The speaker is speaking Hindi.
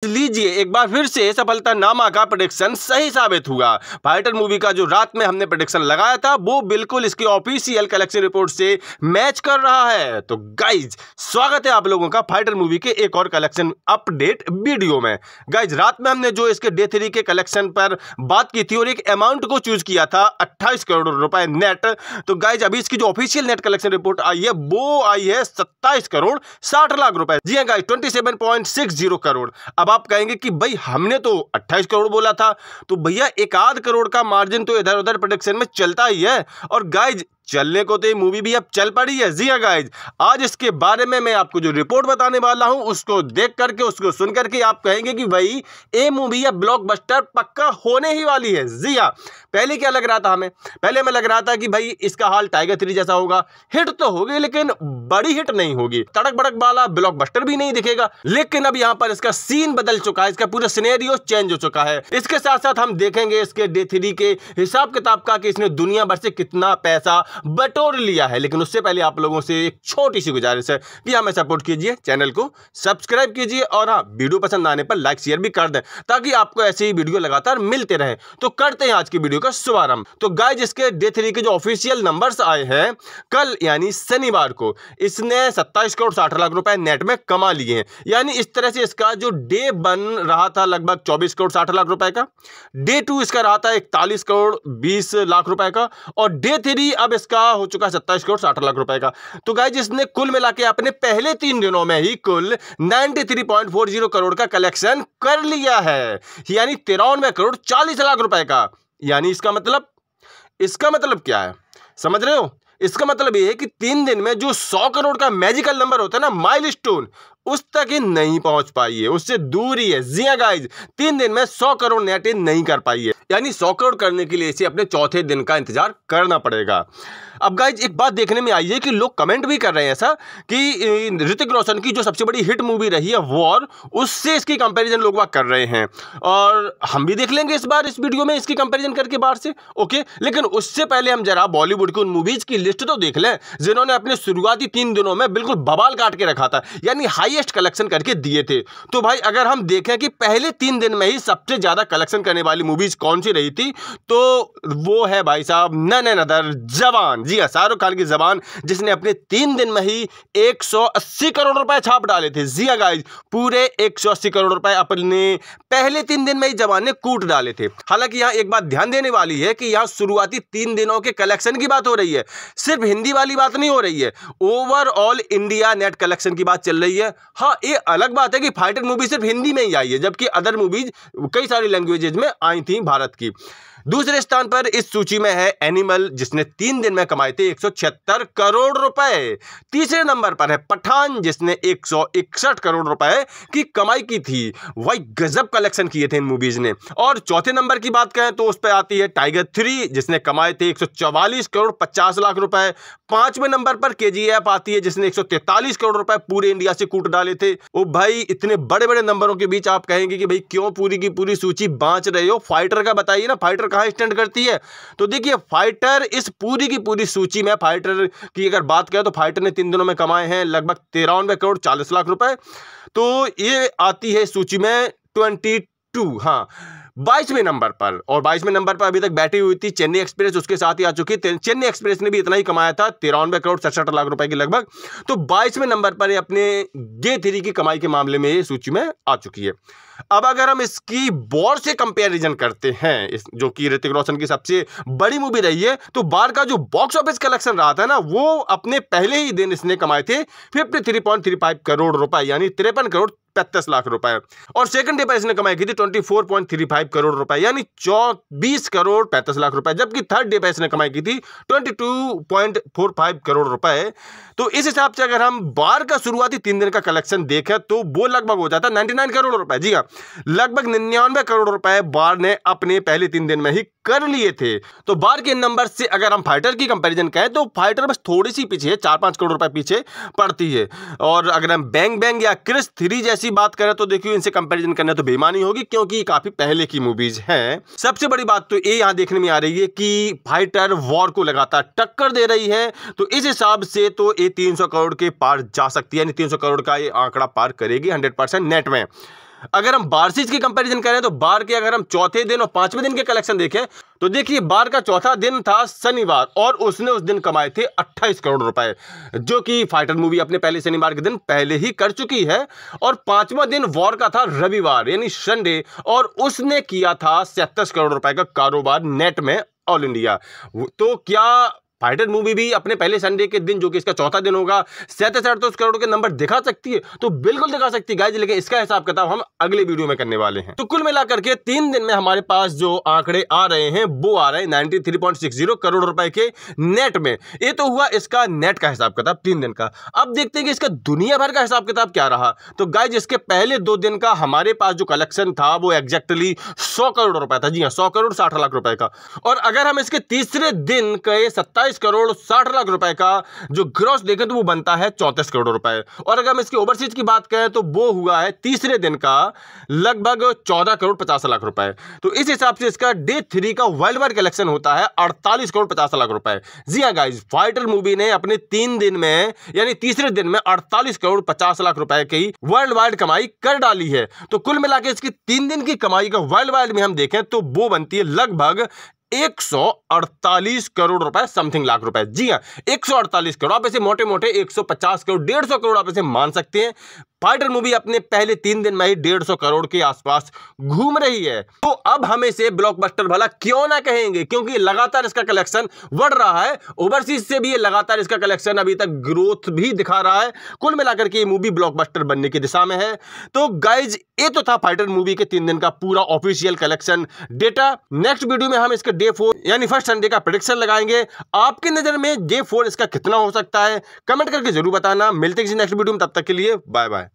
लीजिए एक बार फिर से सफलतानामा का प्रेडिक्शन सही साबित हुआ। फाइटर मूवी का जो रात में हमने प्रेडिक्शन लगाया था वो बिल्कुल इसकी ऑफिशियल कलेक्शन रिपोर्ट से मैच कर रहा है। तो गाइज स्वागत है आप लोगों का फाइटर मूवी के एक और कलेक्शन अपडेट वीडियो में। गाइज रात में हमने जो इसके डे 3 के कलेक्शन पर बात की थी और एक अमाउंट को चूज किया था 28 करोड़ रुपए नेट। तो गाइज अभी इसकी जो ऑफिशियल नेट कलेक्शन रिपोर्ट आई है वो आई है 27 करोड़ 60 लाख रुपए। जी हाँ गाइज 27.60 करोड़। अब आप कहेंगे कि भाई हमने तो 28 करोड़ बोला था, तो भैया एक आध करोड़ का मार्जिन तो इधर उधर प्रेडिक्शन में चलता ही है। और गाइज चलने को तो ये मूवी भी अब चल पड़ी है। जी हाँ गाइज आज इसके बारे में मैं आपको जो रिपोर्ट बताने वाला हूं उसको देख करके उसको सुन करके आप कहेंगे कि भाई ये मूवी या ब्लॉकबस्टर पक्का होने ही वाली है। जी हाँ पहले क्या लग रहा था पहले हमें लग रहा था कि भाई इसका हाल टाइगर 3 जैसा होगा, हिट तो होगी लेकिन बड़ी हिट नहीं होगी, तड़क भड़क वाला ब्लॉकबस्टर भी नहीं दिखेगा। लेकिन अब यहाँ पर इसका सीन बदल चुका है, इसका पूरा सिनेरियो चेंज हो चुका है। इसके साथ साथ हम देखेंगे इसके डे 3 के हिसाब किताब का कि इसने दुनिया भर से कितना पैसा बटोर लिया है। लेकिन उससे पहले आप लोगों से एक छोटी सी गुजारिश है कि हमें सपोर्ट कीजिए, चैनल को सब्सक्राइब कीजिए और हाँ वीडियो पसंद आने पर लाइक शेयर भी कर दें ताकि आपको ऐसे ही वीडियो लगातार मिलते रहे। तो करते हैं आज की वीडियो का शुभारंभ। तो गाइज इसके डे 3 के जो ऑफिशियल नंबर्स आए हैं कल यानी शनिवार को इसने 27 करोड़ 60 लाख रुपए नेट में कमा लिए हैं। यानी इस तरह से इसका जो डे बन रहा था लगभग 24 करोड़ 60 लाख रुपए का, डे 2 इसका रहा था 41 करोड़ 20 लाख रुपए का और डे 3 अब इसका हो चुका है 27 करोड़ 60 लाख रुपए का। तो गाइज इसने कुल मिला के अपने पहले 3 दिनों में ही कुल 93.40 करोड़ का कलेक्शन कर लिया है, यानी 93 करोड़ 40 लाख रुपए का। यानी इसका मतलब क्या है समझ रहे हो? इसका मतलब ये है कि 3 दिन में जो 100 करोड़ का मैजिकल नंबर होता है ना, माइलस्टोन, उस तक ही नहीं पहुंच पाई है, उससे दूर ही है। जी हां गाइज 3 दिन में 100 करोड़ नेट नहीं कर पाई है, यानी 100 करोड़ करने के लिए इसे अपने चौथे दिन का इंतजार करना पड़ेगा। अब गाइज एक बात देखने में आई है कि लोग कमेंट भी कर रहे हैं ऐसा कि ऋतिक रोशन की जो सबसे बड़ी हिट मूवी रही है वॉर, उससे इसकी कंपैरिजन लोग कर रहे हैं और हम भी देख लेंगे इस बार इस वीडियो में इसकी कंपैरिजन करके बाहर से। ओके, लेकिन उससे पहले हम जरा बॉलीवुड की उन मूवीज की लिस्ट तो देख लें जिन्होंने अपने शुरुआती 3 दिनों में बिल्कुल बवाल काट के रखा था, यानी हाईएस्ट कलेक्शन करके दिए थे। तो भाई अगर हम देखें कि पहले 3 दिन में ही सबसे ज्यादा कलेक्शन करने वाली मूवीज कौन सी रही थी, तो वो है भाई साहब नन अदर जवान। जी हाँ शाहरुख खान की जवान, जिसने अपने 3 दिन में ही 180 करोड़ रुपए छाप डाले थे। जी हाँ गाइज पूरे 180 करोड़ रुपए अपने पहले 3 दिन में ही जवान ने कूट डाले थे। हालांकि यहाँ एक बात ध्यान देने वाली है कि यहाँ शुरुआती 3 दिनों के कलेक्शन की बात हो रही है, सिर्फ हिंदी वाली बात नहीं हो रही है, ओवरऑल इंडिया नेट कलेक्शन की बात चल रही है। हाँ ये अलग बात है कि फाइटर मूवी सिर्फ हिंदी में ही आई है जबकि अदर मूवीज कई सारी लैंग्वेजेज में आई थी भारत की। दूसरे स्थान पर इस सूची में है एनिमल, जिसने 3 दिन में कमाए थे 176 करोड़ रुपए। तीसरे नंबर पर है पठान, जिसने 161 करोड़ रुपए की कमाई की थी। वही गजब कलेक्शन किए थे इन मूवीज ने। और चौथे नंबर की बात करें तो उस पर आती है टाइगर 3, जिसने कमाए थे 144 करोड़ 50 लाख रुपए। 5वें नंबर पर केजीएफ आती है जिसने 143 करोड़ रुपए पूरे इंडिया से कूट डाले थे। ओ भाई इतने बड़े बड़े नंबरों के बीच आप कहेंगे कि भाई क्यों पूरी की पूरी सूची बांच रहे हो, फाइटर का बताइए ना, फाइटर कहां स्टैंड करती है। तो देखिए फाइटर इस पूरी की पूरी सूची में, फाइटर की अगर बात करें तो फाइटर ने 3 दिनों में कमाए हैं लगभग 93 करोड़ 40 लाख रुपए। तो ये आती है सूची में 22 हाँ 22वें नंबर पर। और 22वें नंबर पर अभी तक बैठी हुई थी चेन्नई एक्सप्रेस, उसके साथ ही आ चुकी है। चेन्नई एक्सप्रेस ने भी इतना ही कमाया था 93 करोड़ 67 लाख रुपए की लगभग। तो 22वें नंबर पर अपने डे 3 की कमाई के मामले में ये सूची में आ चुकी है। अब अगर हम इसकी वॉर से कंपैरिजन करते हैं, जो कि ऋतिक रोशन की सबसे बड़ी मूवी रही है, तो बार का जो बॉक्स ऑफिस कलेक्शन रहा था ना, वो अपने पहले ही दिन इसने कमाए थे 53.35 करोड़ रुपए, यानी 53 करोड़ 35 लाख रुपए। और सेकंड डे पर इसने कमाई की थी 24.35 करोड़ रुपए, यानी 24 करोड़ 35 लाख रुपए। जबकि थर्ड डे पर इसने कमाई की थी 22.45 करोड़ रुपए। तो इस हिसाब से अगर हम बार का शुरुआती 3 दिन का कलेक्शन देखें तो वो लगभग हो जाता 99 करोड़ रुपए। जी हाँ लगभग 99 करोड़ रुपए बार ने अपने पहले 3 दिन में ही कर लिए थे। तो बार के नंबर से अगर हम फाइटर की कंपैरिजन करें तो फाइटर बस थोड़ी सी पीछे है, 4-5 करोड़ रुपए पीछे पड़ती है। और अगर हम बैंग बैंग या क्रिस 3 जैसी बात करें तो देखिए इनसे कंपैरिजन करना तो बेईमानी होगी क्योंकि काफी पहले की मूवीज हैं। सबसे बड़ी बात तो ये यहां देखने में आ रही है कि फाइटर वॉर को लगातार टक्कर दे रही है। तो इस हिसाब से तो ये 300 करोड़ के पार जा सकती है, यानी 300 करोड़ का ये आंकड़ा पार करेगी 100% नेट में। अगर हम बारसीज की कंपैरिजन करें तो बार के अगर हम चौथे दिन और पांचवें दिन के कलेक्शन देखें तो देखिए बार का चौथा दिन था शनिवार और उसने उस दिन कमाए थे 28 करोड़ रुपए, जो कि फाइटर मूवी अपने पहले शनिवार के दिन पहले ही कर चुकी है। और पांचवा दिन वॉर का था रविवार यानी संडे और उसने किया था 37 करोड़ रुपए का कारोबार नेट में ऑल इंडिया। तो क्या फाइटर मूवी भी अपने पहले संडे के दिन, जो कि इसका चौथा दिन होगा, 37-38 करोड़ के नंबर दिखा सकती है? तो बिल्कुल दिखा सकती है गाइज, लेकिन इसका हिसाब किताब हम अगले वीडियो में करने वाले हैं। तो कुल मिलाकर के 3 दिन में हमारे पास जो आंकड़े आ रहे हैं वो आ रहे हैं 93.60 करोड़ रुपए के नेट में। ये तो हुआ इसका नेट का हिसाब किताब 3 दिन का। अब देखते हैं कि इसका दुनिया भर का हिसाब किताब क्या रहा। तो गाइज इसके पहले 2 दिन का हमारे पास जो कलेक्शन था वो एग्जैक्टली 100 करोड़ रुपए था। जी हाँ, 100 करोड़ 60 लाख रुपए का। और अगर हम इसके तीसरे दिन के 27 करोड़ 60 लाख रुपए का जो ग्रॉस देखें तो वो बनता है 34 करोड़ रुपए। और अगर हम इसके ओवरसीज की बात करें तो वो हुआ है तीसरे दिन का लगभग 14 करोड़ 50 लाख रुपए। तो इस हिसाब से इसका डे 3 का वर्ल्ड वाइड कलेक्शन होता है 48 करोड़ 50 लाख रुपए। जी हाँ गाइस, फाइटर मूवी ने अपने 3 दिन में यानी तीसरे दिन में 48 करोड़ 50 लाख रुपए की वर्ल्ड वाइड कमाई कर डाली है। तो कुल मिलाकर इसकी 3 दिन की कमाई का वर्ल्ड वाइड में हम देखें तो वो बनती है लगभग 148 करोड़ रुपए समथिंग लाख रुपए। जी हाँ, 148 करोड़। आप इसे मोटे मोटे 150 करोड़ 150 करोड़ आप इसे मान सकते हैं। फाइटर मूवी अपने पहले 3 दिन में ही 150 करोड़ के आसपास घूम रही है। तो अब हम इसे ब्लॉकबस्टर भला क्यों ना कहेंगे, क्योंकि लगातार इसका कलेक्शन बढ़ रहा है। ओवरसीज से भी ये लगातार इसका कलेक्शन अभी तक ग्रोथ भी दिखा रहा है। कुल मिलाकर के ये मूवी ब्लॉकबस्टर बनने की दिशा में है। तो गाइज ये तो था फाइटर मूवी के 3 दिन का पूरा official collection data. Next video में हम इसके डे 4 यानी फर्स्ट संडे का प्रेडिक्शन लगाएंगे। आपकी नजर में डे 4 इसका कितना हो सकता है, कमेंट करके जरूर बताना। मिलते हैं किसी नेक्स्ट वीडियो में, तब तक के लिए बाय बाय।